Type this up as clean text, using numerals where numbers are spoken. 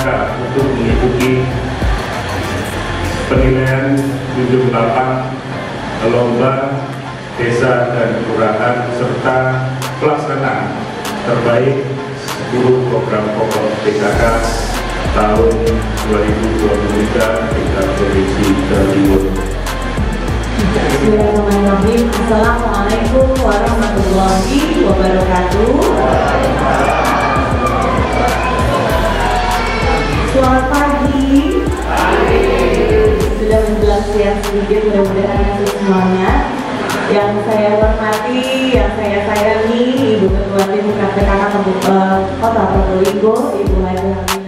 PKK untuk mengikuti penilaian ujung lapak lomba desa dan kelurahan serta pelaksanaan terbaik 10 program pokok PKK tahun 2023 tingkat Provinsi Jawa Timur. Bismillahirrahmanirrahim. Assalamualaikum warahmatullahi wabarakatuh. Selamat pagi. Sudah menjelang siang sedikit, mudah-mudahan semuanya. Yang saya hormati, yang saya sayangi, Ibu Ketua Tim PKK Kota Probolinggo, Ibu Haji